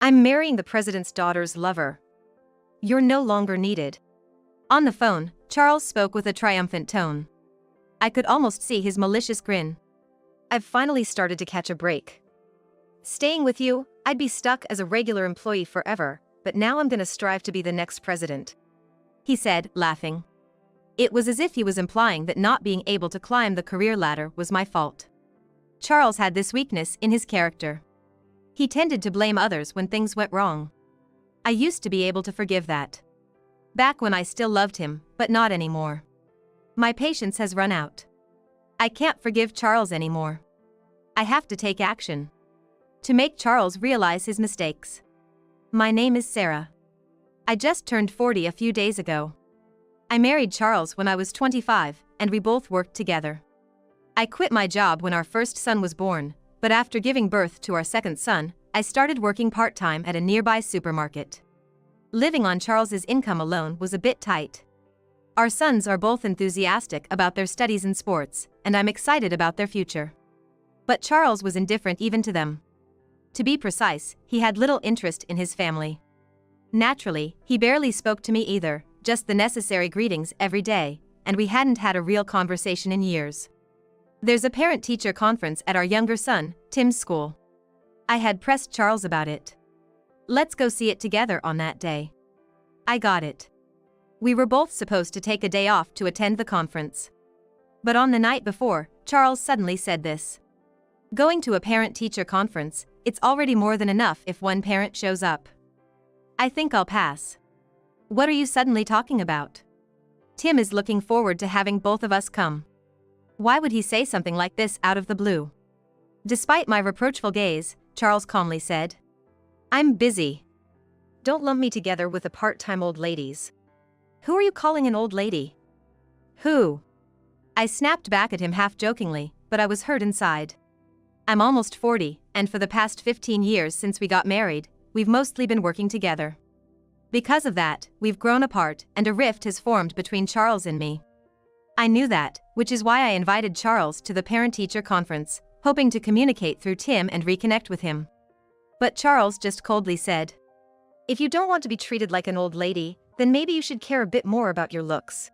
I'm marrying the president's daughter's lover. You're no longer needed. On the phone, Charles spoke with a triumphant tone. I could almost see his malicious grin. I've finally started to catch a break. Staying with you, I'd be stuck as a regular employee forever, but now I'm gonna strive to be the next president. He said, laughing. It was as if he was implying that not being able to climb the career ladder was my fault. Charles had this weakness in his character. He tended to blame others when things went wrong. I used to be able to forgive that. Back when I still loved him, but not anymore. My patience has run out. I can't forgive Charles anymore. I have to take action. To make Charles realize his mistakes. My name is Sarah. I just turned 40 a few days ago. I married Charles when I was 25, and we both worked together. I quit my job when our first son was born, but after giving birth to our second son, I started working part-time at a nearby supermarket. Living on Charles's income alone was a bit tight. Our sons are both enthusiastic about their studies and sports, and I'm excited about their future. But Charles was indifferent even to them. To be precise, he had little interest in his family. Naturally, he barely spoke to me either, just the necessary greetings every day, and we hadn't had a real conversation in years. There's a parent-teacher conference at our younger son, Tim's school. I had pressed Charles about it. Let's go see it together on that day. I got it. We were both supposed to take a day off to attend the conference. But on the night before, Charles suddenly said this. Going to a parent-teacher conference, it's already more than enough if one parent shows up. I think I'll pass. What are you suddenly talking about? Tim is looking forward to having both of us come. Why would he say something like this out of the blue? Despite my reproachful gaze, Charles calmly said. I'm busy. Don't lump me together with the part-time old ladies. Who are you calling an old lady? Who? I snapped back at him half-jokingly, but I was hurt inside. I'm almost 40, and for the past 15 years since we got married, we've mostly been working together. Because of that, we've grown apart, and a rift has formed between Charles and me. I knew that, which is why I invited Charles to the parent-teacher conference, hoping to communicate through Tim and reconnect with him. But Charles just coldly said, if you don't want to be treated like an old lady, then maybe you should care a bit more about your looks.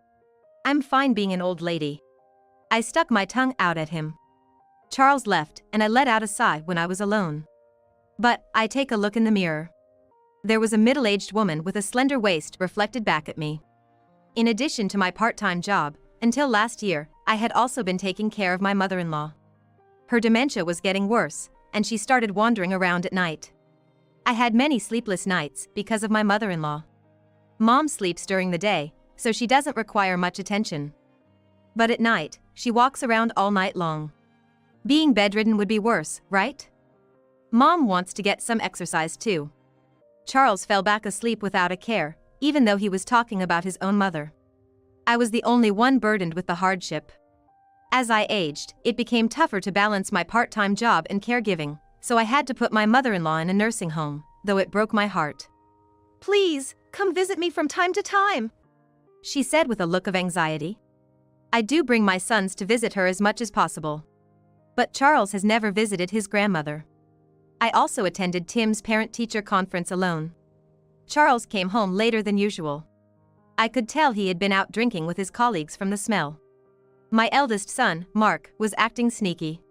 I'm fine being an old lady. I stuck my tongue out at him. Charles left, and I let out a sigh when I was alone. But I take a look in the mirror. There was a middle-aged woman with a slender waist reflected back at me. In addition to my part-time job, until last year, I had also been taking care of my mother-in-law. Her dementia was getting worse, and she started wandering around at night. I had many sleepless nights because of my mother-in-law. Mom sleeps during the day, so she doesn't require much attention. But at night, she walks around all night long. Being bedridden would be worse, right? Mom wants to get some exercise too. Charles fell back asleep without a care, even though he was talking about his own mother. I was the only one burdened with the hardship. As I aged, it became tougher to balance my part-time job and caregiving, so I had to put my mother-in-law in a nursing home, though it broke my heart. Please, come visit me from time to time, she said with a look of anxiety. I do bring my sons to visit her as much as possible. But Charles has never visited his grandmother. I also attended Tim's parent-teacher conference alone. Charles came home later than usual. I could tell he had been out drinking with his colleagues from the smell. My eldest son, Mark, was acting sneaky.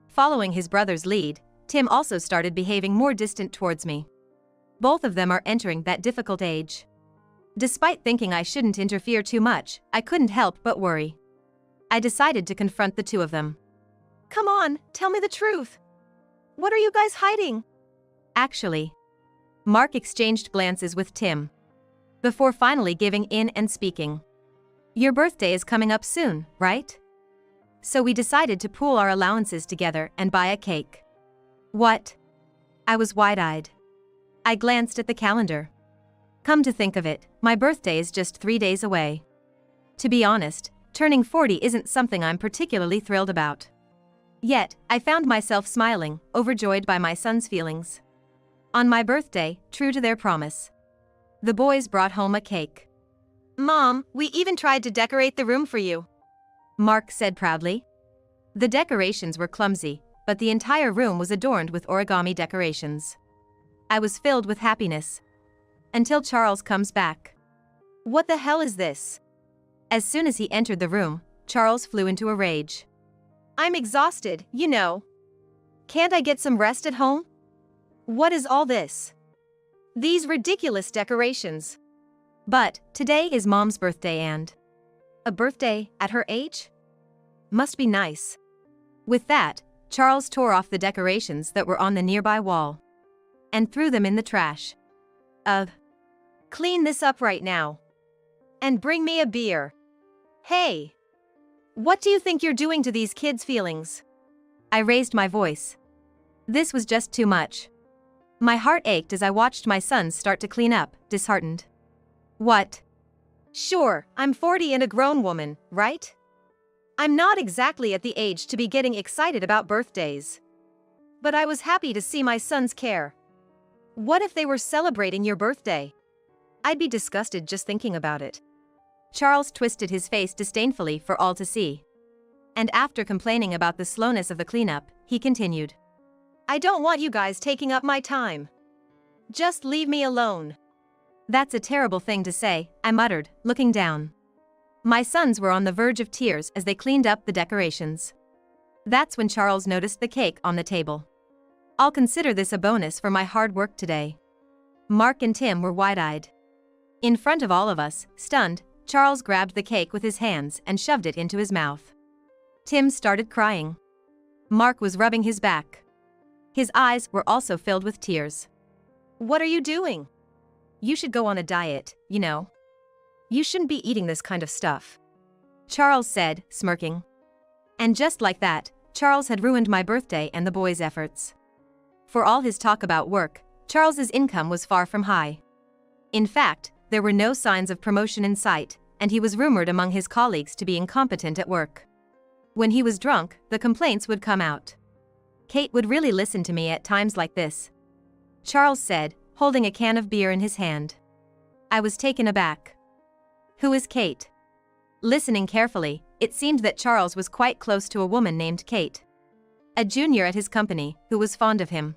Following his brother's lead, Tim also started behaving more distant towards me. Both of them are entering that difficult age. Despite thinking I shouldn't interfere too much, I couldn't help but worry. I decided to confront the two of them. Come on, tell me the truth. What are you guys hiding? Actually, Mark exchanged glances with Tim before finally giving in and speaking. Your birthday is coming up soon, right? So we decided to pool our allowances together and buy a cake. What? I was wide-eyed. I glanced at the calendar. Come to think of it, my birthday is just 3 days away. To be honest, turning 40 isn't something I'm particularly thrilled about. Yet, I found myself smiling, overjoyed by my son's feelings. On my birthday, true to their promise, the boys brought home a cake. Mom, we even tried to decorate the room for you, Mark said proudly. The decorations were clumsy, but the entire room was adorned with origami decorations. I was filled with happiness. Until Charles comes back. What the hell is this? As soon as he entered the room, Charles flew into a rage. I'm exhausted, you know. Can't I get some rest at home? What is all this? These ridiculous decorations. But today is Mom's birthday and a birthday at her age? Must be nice. With that, Charles tore off the decorations that were on the nearby wall and threw them in the trash. Clean this up right now. And bring me a beer. Hey! What do you think you're doing to these kids' feelings? I raised my voice. This was just too much. My heart ached as I watched my sons start to clean up, disheartened. What? Sure, I'm 40 and a grown woman, right? I'm not exactly at the age to be getting excited about birthdays. But I was happy to see my sons care. What if they were celebrating your birthday? I'd be disgusted just thinking about it. Charles twisted his face disdainfully for all to see. And after complaining about the slowness of the cleanup, he continued. I don't want you guys taking up my time. Just leave me alone. That's a terrible thing to say, I muttered, looking down. My sons were on the verge of tears as they cleaned up the decorations. That's when Charles noticed the cake on the table. I'll consider this a bonus for my hard work today. Mark and Tim were wide-eyed. In front of all of us, stunned, Charles grabbed the cake with his hands and shoved it into his mouth. Tim started crying. Mark was rubbing his back. His eyes were also filled with tears. What are you doing? You should go on a diet, you know. You shouldn't be eating this kind of stuff. Charles said, smirking. And just like that, Charles had ruined my birthday and the boys' efforts. For all his talk about work, Charles's income was far from high. In fact, there were no signs of promotion in sight, and he was rumored among his colleagues to be incompetent at work. When he was drunk, the complaints would come out. Kate would really listen to me at times like this, Charles said, holding a can of beer in his hand. I was taken aback. Who is Kate? Listening carefully, it seemed that Charles was quite close to a woman named Kate, a junior at his company, who was fond of him.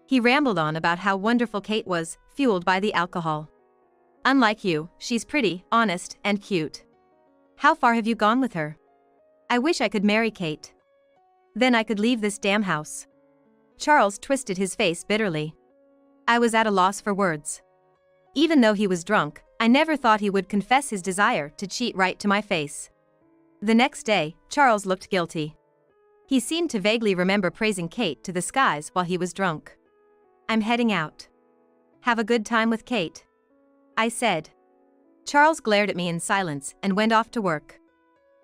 He rambled on about how wonderful Kate was, fueled by the alcohol. Unlike you, she's pretty, honest, and cute. How far have you gone with her? I wish I could marry Kate. Then I could leave this damn house. Charles twisted his face bitterly. I was at a loss for words. Even though he was drunk, I never thought he would confess his desire to cheat right to my face. The next day, Charles looked guilty. He seemed to vaguely remember praising Kate to the skies while he was drunk. I'm heading out. Have a good time with Kate, I said. Charles glared at me in silence and went off to work.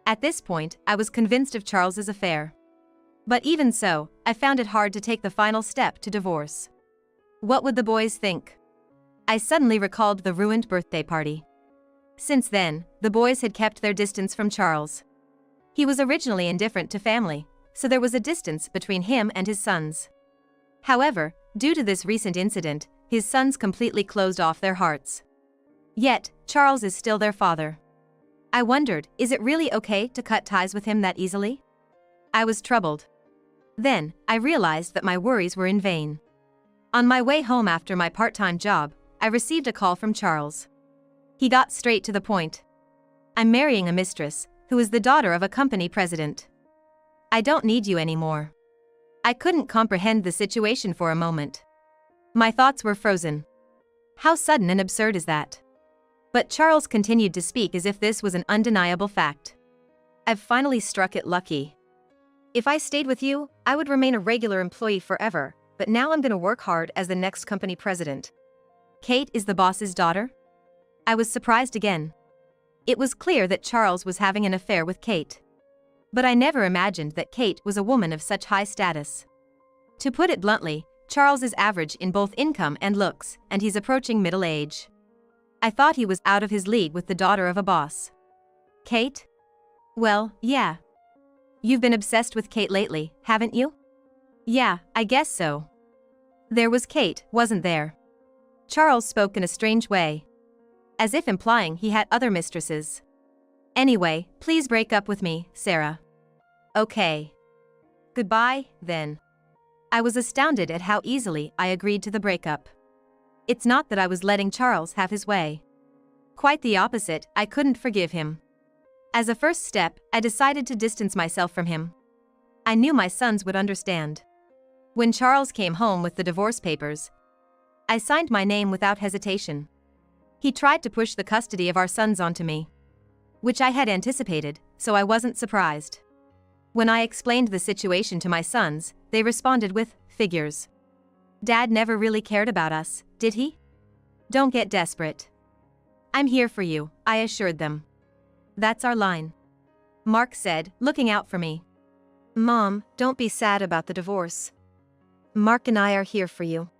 At this point, I was convinced of Charles's affair. But even so, I found it hard to take the final step to divorce. What would the boys think? I suddenly recalled the ruined birthday party. Since then, the boys had kept their distance from Charles. He was originally indifferent to family, so there was a distance between him and his sons. However, due to this recent incident, his sons completely closed off their hearts. Yet, Charles is still their father. I wondered, is it really okay to cut ties with him that easily? I was troubled. Then, I realized that my worries were in vain. On my way home after my part-time job, I received a call from Charles. He got straight to the point. I'm marrying a mistress, who is the daughter of a company president. I don't need you anymore. I couldn't comprehend the situation for a moment. My thoughts were frozen. How sudden and absurd is that? But Charles continued to speak as if this was an undeniable fact. I've finally struck it lucky. If I stayed with you, I would remain a regular employee forever, but now I'm gonna work hard as the next company president. Kate is the boss's daughter? I was surprised again. It was clear that Charles was having an affair with Kate. But I never imagined that Kate was a woman of such high status. To put it bluntly, Charles is average in both income and looks, and he's approaching middle age. I thought he was out of his league with the daughter of a boss. Kate? Well, yeah. You've been obsessed with Kate lately, haven't you? Yeah, I guess so. There was Kate, wasn't there? Charles spoke in a strange way, as if implying he had other mistresses. Anyway, please break up with me, Sarah. Okay. Goodbye, then. I was astounded at how easily I agreed to the breakup. It's not that I was letting Charles have his way. Quite the opposite, I couldn't forgive him. As a first step, I decided to distance myself from him. I knew my sons would understand. When Charles came home with the divorce papers, I signed my name without hesitation. He tried to push the custody of our sons onto me, which I had anticipated, so I wasn't surprised. When I explained the situation to my sons, they responded with figures. Dad never really cared about us, did he? Don't get desperate. I'm here for you, I assured them. That's our line. Mark said, looking out for me. Mom, don't be sad about the divorce. Mark and I are here for you.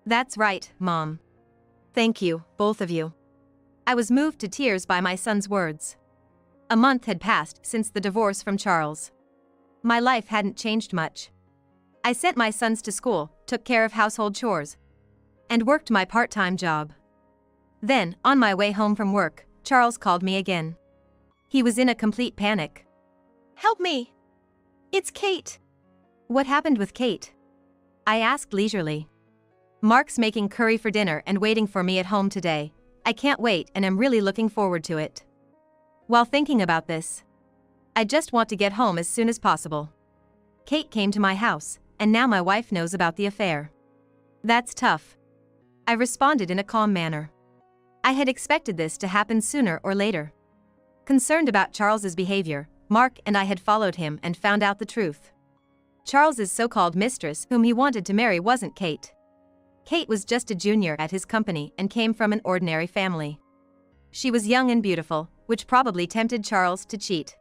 That's right, Mom. Thank you, both of you. I was moved to tears by my son's words. A month had passed since the divorce from Charles. My life hadn't changed much. I sent my sons to school, took care of household chores, and worked my part-time job. Then, on my way home from work, Charles called me again. He was in a complete panic. Help me! It's Kate! What happened with Kate? I asked leisurely. Mark's making curry for dinner and waiting for me at home today. I can't wait and am really looking forward to it. While thinking about this, I just want to get home as soon as possible. Kate came to my house, and now my wife knows about the affair. That's tough. I responded in a calm manner. I had expected this to happen sooner or later. Concerned about Charles's behavior, Mark and I had followed him and found out the truth. Charles's so-called mistress whom he wanted to marry wasn't Kate. Kate was just a junior at his company and came from an ordinary family. She was young and beautiful, which probably tempted Charles to cheat.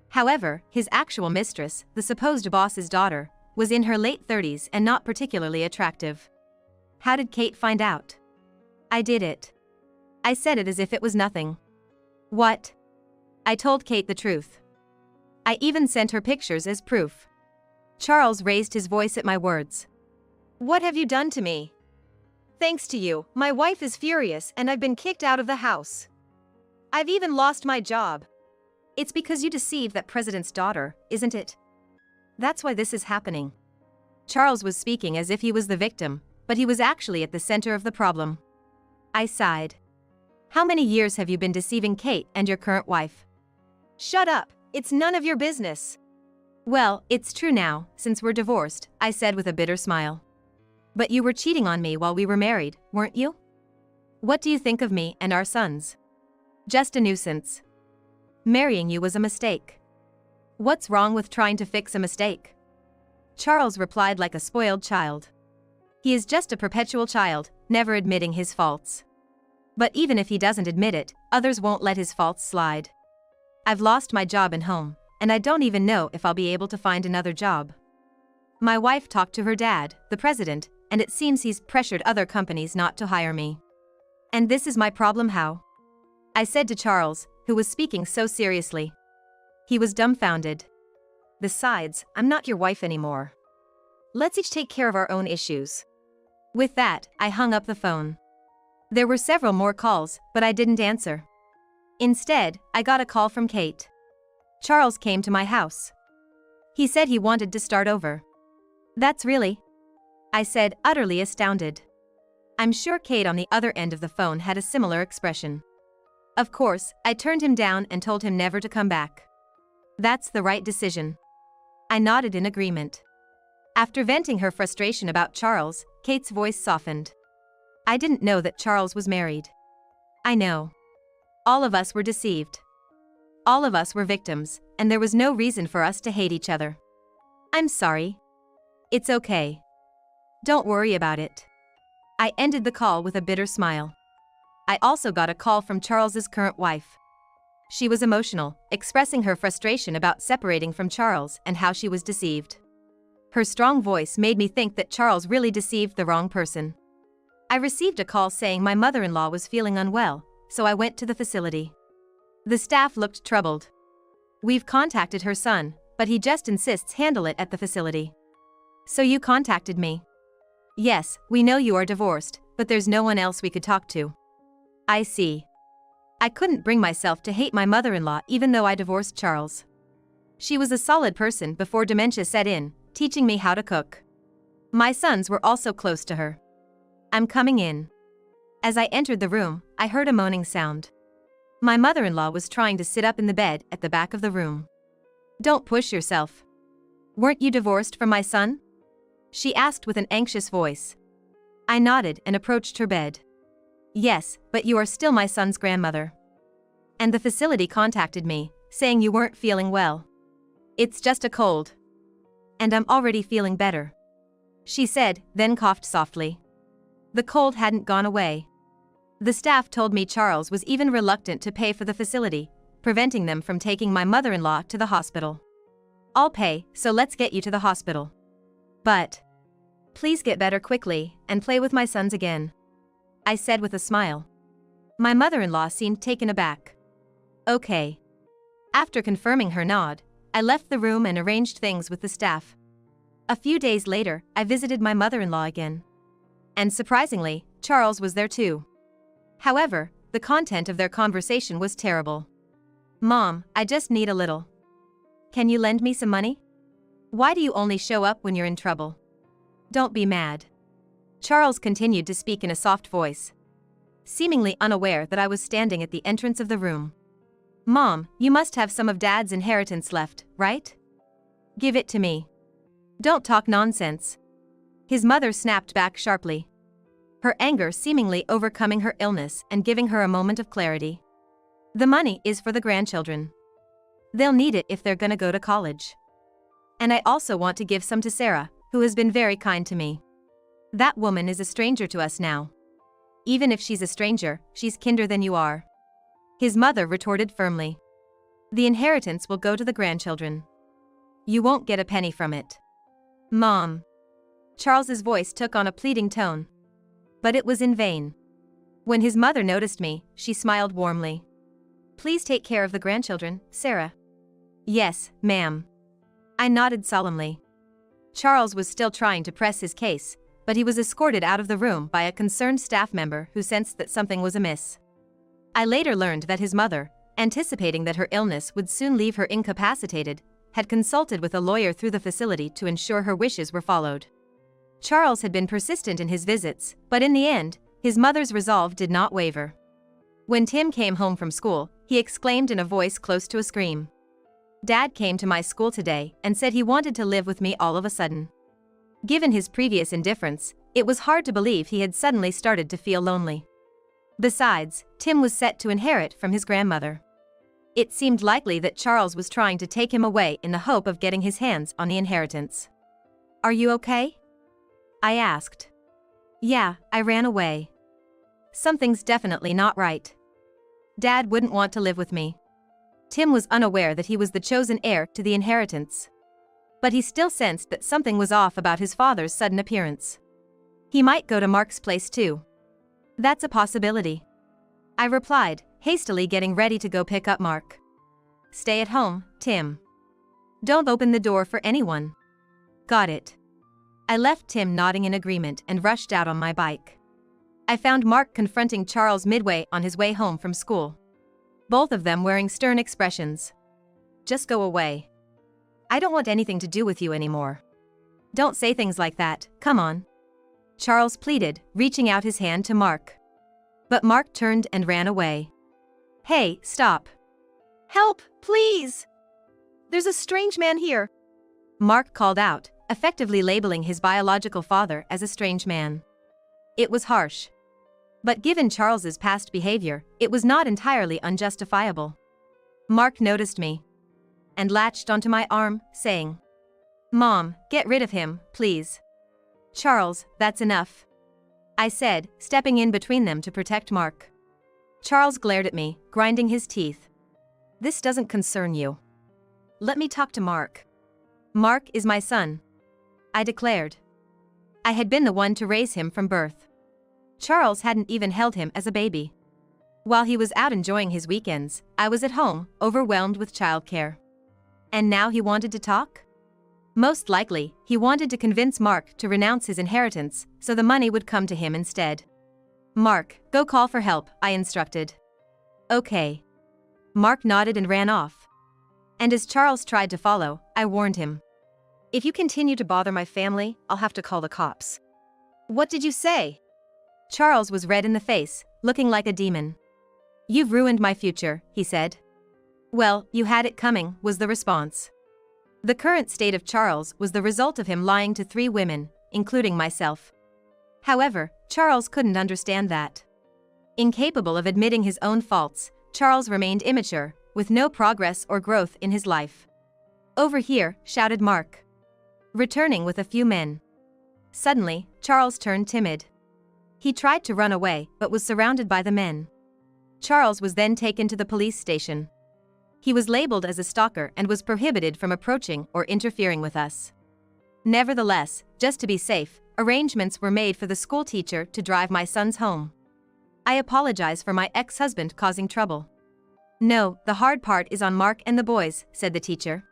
However, his actual mistress, the supposed boss's daughter, was in her late 30s and not particularly attractive. How did Kate find out? I did it. I said it as if it was nothing. What? I told Kate the truth. I even sent her pictures as proof. Charles raised his voice at my words. What have you done to me? Thanks to you, my wife is furious and I've been kicked out of the house. I've even lost my job. It's because you deceived that president's daughter, isn't it? That's why this is happening. Charles was speaking as if he was the victim, but he was actually at the center of the problem. I sighed. How many years have you been deceiving Kate and your current wife? Shut up, it's none of your business. Well, it's true now, since we're divorced, I said with a bitter smile. But you were cheating on me while we were married, weren't you? What do you think of me and our sons? Just a nuisance. Marrying you was a mistake. What's wrong with trying to fix a mistake? Charles replied like a spoiled child. He is just a perpetual child, never admitting his faults. But even if he doesn't admit it, others won't let his faults slide. I've lost my job and home, and I don't even know if I'll be able to find another job. My wife talked to her dad, the president, and it seems he's pressured other companies not to hire me. And this is my problem how? I said to Charles, who was speaking so seriously. He was dumbfounded. Besides, I'm not your wife anymore. Let's each take care of our own issues. With that, I hung up the phone. There were several more calls, but I didn't answer. Instead, I got a call from Kate. Charles came to my house. He said he wanted to start over. That's really? I said, utterly astounded. I'm sure Kate on the other end of the phone had a similar expression. Of course, I turned him down and told him never to come back. That's the right decision. I nodded in agreement. After venting her frustration about Charles, Kate's voice softened. I didn't know that Charles was married. I know. All of us were deceived. All of us were victims, and there was no reason for us to hate each other. I'm sorry. It's okay. Don't worry about it. I ended the call with a bitter smile. I also got a call from Charles's current wife. She was emotional, expressing her frustration about separating from Charles and how she was deceived. Her strong voice made me think that Charles really deceived the wrong person. I received a call saying my mother-in-law was feeling unwell, so I went to the facility. The staff looked troubled. We've contacted her son, but he just insists handle it at the facility. So you contacted me? Yes, we know you are divorced, but there's no one else we could talk to. I see. I couldn't bring myself to hate my mother-in-law even though I divorced Charles. She was a solid person before dementia set in, teaching me how to cook. My sons were also close to her. I'm coming in. As I entered the room, I heard a moaning sound. My mother-in-law was trying to sit up in the bed at the back of the room. Don't push yourself. Weren't you divorced from my son? She asked with an anxious voice. I nodded and approached her bed. Yes, but you are still my son's grandmother. And the facility contacted me, saying you weren't feeling well. It's just a cold. And I'm already feeling better, she said, then coughed softly. The cold hadn't gone away. The staff told me Charles was even reluctant to pay for the facility, preventing them from taking my mother-in-law to the hospital. I'll pay, so let's get you to the hospital. But please get better quickly and play with my sons again, I said with a smile. My mother-in-law seemed taken aback. Okay. After confirming her nod, I left the room and arranged things with the staff. A few days later, I visited my mother-in-law again. And surprisingly, Charles was there too. However, the content of their conversation was terrible. Mom, I just need a little. Can you lend me some money? Why do you only show up when you're in trouble? Don't be mad. Charles continued to speak in a soft voice, seemingly unaware that I was standing at the entrance of the room. Mom, you must have some of Dad's inheritance left, right? Give it to me. Don't talk nonsense. His mother snapped back sharply, her anger seemingly overcoming her illness and giving her a moment of clarity. The money is for the grandchildren. They'll need it if they're gonna go to college. And I also want to give some to Sarah, who has been very kind to me. That woman is a stranger to us now. Even if she's a stranger, she's kinder than you are. His mother retorted firmly. The inheritance will go to the grandchildren. You won't get a penny from it. Mom. Charles's voice took on a pleading tone. But it was in vain. When his mother noticed me, she smiled warmly. Please take care of the grandchildren, Sarah. Yes, ma'am. I nodded solemnly. Charles was still trying to press his case, but he was escorted out of the room by a concerned staff member who sensed that something was amiss. I later learned that his mother, anticipating that her illness would soon leave her incapacitated, had consulted with a lawyer through the facility to ensure her wishes were followed. Charles had been persistent in his visits, but in the end, his mother's resolve did not waver. When Tim came home from school, he exclaimed in a voice close to a scream. Dad came to my school today and said he wanted to live with me all of a sudden. Given his previous indifference, it was hard to believe he had suddenly started to feel lonely. Besides, Tim was set to inherit from his grandmother. It seemed likely that Charles was trying to take him away in the hope of getting his hands on the inheritance. Are you okay? I asked. Yeah, I ran away. Something's definitely not right. Dad wouldn't want to live with me. Tim was unaware that he was the chosen heir to the inheritance. But he still sensed that something was off about his father's sudden appearance. He might go to Mark's place too. That's a possibility, I replied, hastily getting ready to go pick up Mark. Stay at home, Tim. Don't open the door for anyone. Got it. I left Tim nodding in agreement and rushed out on my bike. I found Mark confronting Charles midway on his way home from school. Both of them wearing stern expressions. Just go away. I don't want anything to do with you anymore. Don't say things like that, come on. Charles pleaded, reaching out his hand to Mark. But Mark turned and ran away. Hey, stop. Help, please. There's a strange man here, Mark called out, effectively labeling his biological father as a strange man. It was harsh. But given Charles's past behavior, it was not entirely unjustifiable. Mark noticed me and latched onto my arm, saying, Mom, get rid of him, please. Charles, that's enough, I said, stepping in between them to protect Mark. Charles glared at me, grinding his teeth. This doesn't concern you. Let me talk to Mark. Mark is my son, I declared. I had been the one to raise him from birth. Charles hadn't even held him as a baby. While he was out enjoying his weekends, I was at home, overwhelmed with childcare. And now he wanted to talk? Most likely, he wanted to convince Mark to renounce his inheritance, so the money would come to him instead. Mark, go call for help, I instructed. Okay. Mark nodded and ran off. And as Charles tried to follow, I warned him. If you continue to bother my family, I'll have to call the cops. What did you say? Charles was red in the face, looking like a demon. You've ruined my future, he said. Well, you had it coming, was the response. The current state of Charles was the result of him lying to 3 women, including myself. However, Charles couldn't understand that. Incapable of admitting his own faults, Charles remained immature, with no progress or growth in his life. Over here, shouted Mark, returning with a few men. Suddenly, Charles turned timid. He tried to run away, but was surrounded by the men. Charles was then taken to the police station. He was labeled as a stalker and was prohibited from approaching or interfering with us. Nevertheless, just to be safe, arrangements were made for the school teacher to drive my sons home. I apologize for my ex-husband causing trouble. No, the hard part is on Mark and the boys, said the teacher.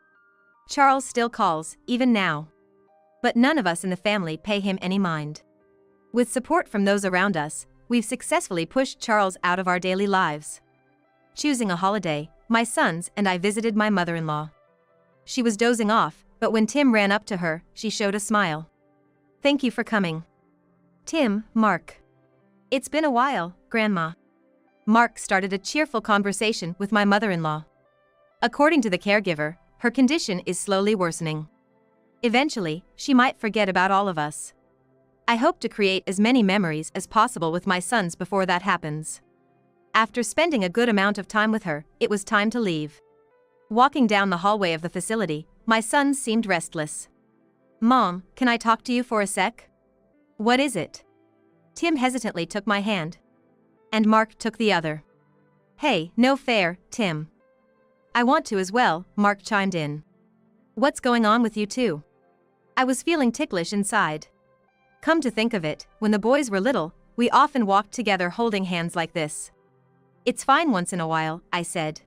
Charles still calls, even now. But none of us in the family pay him any mind. With support from those around us, we've successfully pushed Charles out of our daily lives. Choosing a holiday, my sons and I visited my mother-in-law. She was dozing off, but when Tim ran up to her, she showed a smile. Thank you for coming. Tim, Mark. It's been a while, Grandma. Mark started a cheerful conversation with my mother-in-law. According to the caregiver, her condition is slowly worsening. Eventually, she might forget about all of us. I hope to create as many memories as possible with my sons before that happens. After spending a good amount of time with her, it was time to leave. Walking down the hallway of the facility, my sons seemed restless. Mom, can I talk to you for a sec? What is it? Tim hesitantly took my hand. And Mark took the other. Hey, no fair, Tim. I want to as well, Mark chimed in. What's going on with you two? I was feeling ticklish inside. Come to think of it, when the boys were little, we often walked together holding hands like this. It's fine once in a while, I said.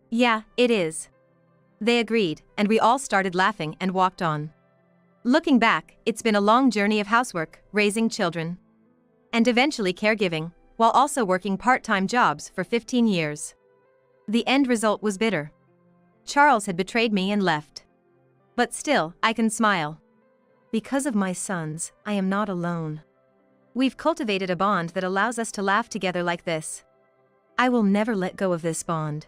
Yeah, it is. They agreed, and we all started laughing and walked on. Looking back, it's been a long journey of housework, raising children, and eventually caregiving, while also working part-time jobs for 15 years. The end result was bitter. Charles had betrayed me and left. But still, I can smile. Because of my sons, I am not alone. We've cultivated a bond that allows us to laugh together like this. I will never let go of this bond.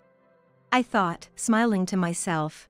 I thought, smiling to myself.